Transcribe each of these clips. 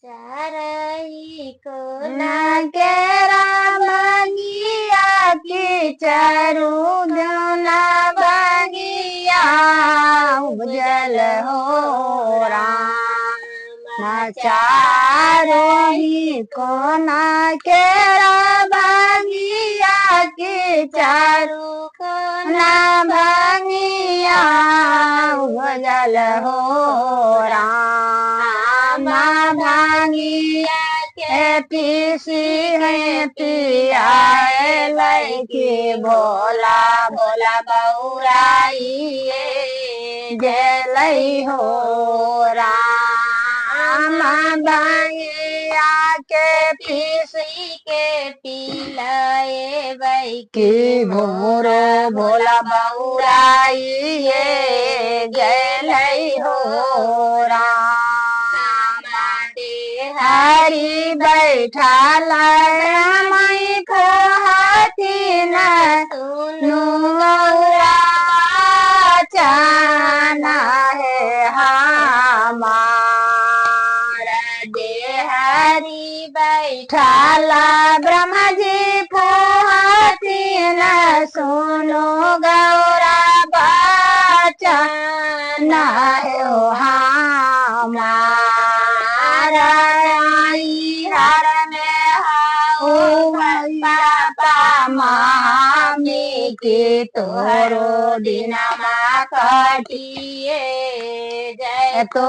चारही को नाकेरा बगिया की चारू जूना बगिया उजल हो राम चारही को नाकेरा बगिया की चारू को ना बगिया उजल हो राम भांगिया के पीसी है पियाए लैकी भोला भोला बौराइए गेलई हो राम भांगिया के पीसी के पिलाए बैकी भोरो भोला बौराइए गेलई हो राम हरी बैठा मई को हाथी न सुनु गौरा चाना है हमारा देहरी बैठा ब्रह्मा जी को हाथी न सुनु गौरा चाना है हमारा मामी की तोरो दिनमा कटिए जय तो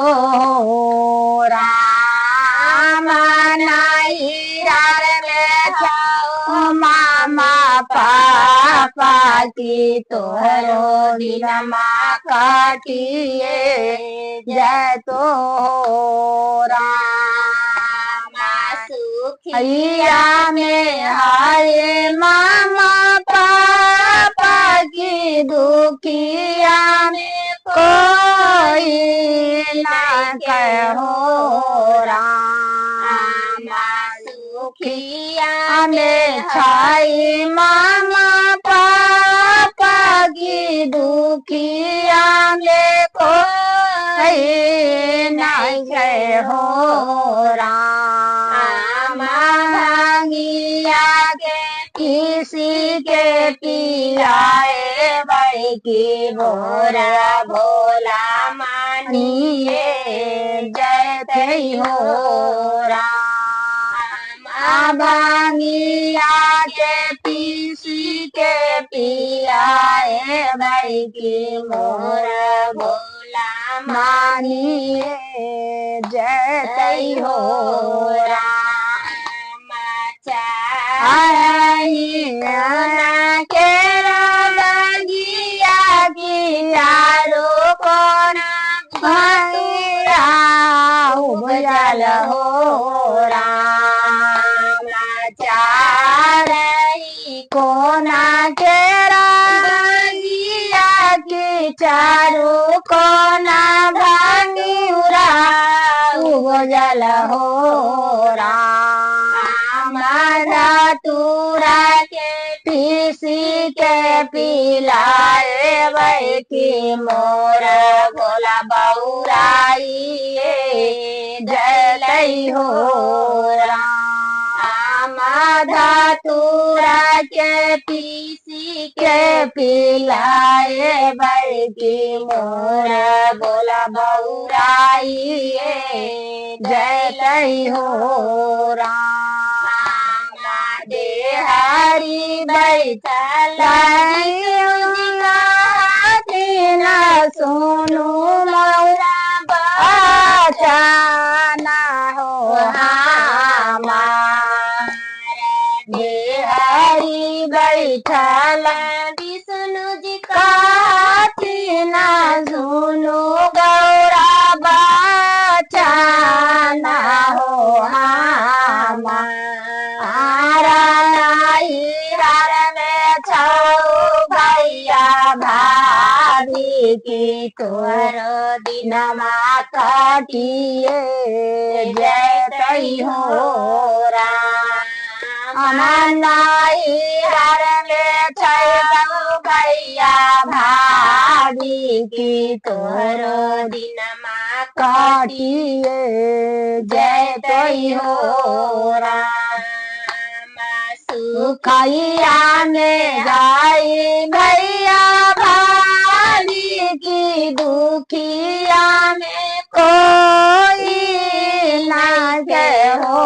राम नाई में जाओ मामा पापा की तोरो दिनमा कटिए जय तो राम सुखिया में हाय मामा पापा की दुखिया में कोई ना कहो राम सुखिया में छाई मामा पापा की दुखिया में कोई ना कहो राम भांगिया के किसी के पियाए भाई की भोरा भोला मानिए जय हो राम भांगिया के पीसी के पियाए भाई की मोरा भोला मानिए जय हो राम चारिया के बगिया की यारो को भैया उजल हो राम चारई कोना केरा बगिया की चारू कोना भांगी उरा उजल हो राम तुरा के पीसी के पिलाए बैठी मोर भोला बौराइए जय हो राम धातुरा के पीसी के पिलाए बैठी मोर भोला बौराइए जय हो राम हरी बैठल न सोनू मौरा बचाना हो हरी बैठल विष्णु जी का न सोनू गौरा बचाना हो भैया भाभी की तोरो दिनमा कटिए जय हो राम नाई हर में भैया भाभी की तोरो दिनमा काटिए जय तई हो राम सुखैया में जाई भैया भाली की दुखिया में कोई लागे हो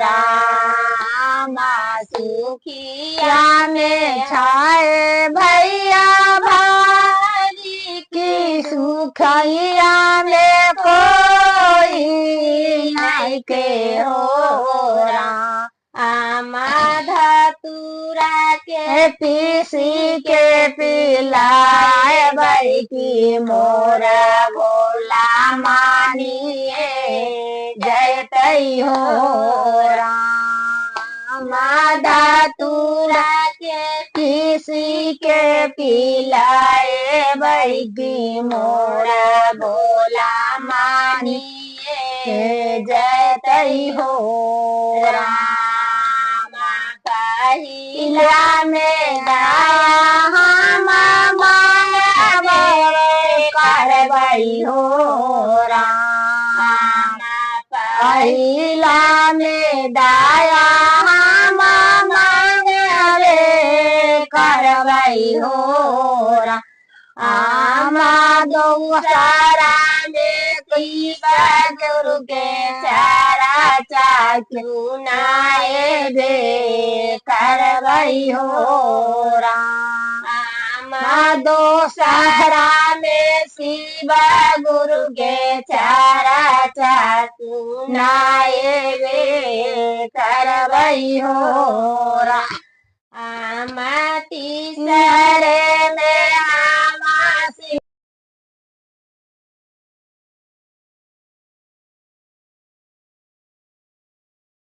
राम सुखिया में छाए भैया भाली की सुखैया में कोई लागे हो राम धतूरा के पीसी के पिलाए भाई की मोरा भोला मानिए जय तई हो राम धतूरा के पीसी के पिलाए भाई की मोरा भोला मानिए जय तई हो राम पहिला में हम करबई हो राम पहिला में दाया हम करबई हो राम दोसारा में की गुरु के चारा चाचू नाए दे करबई हो राम दोसहरा में शिव गुरु के चारा चाचू नाए दे करबई हो राम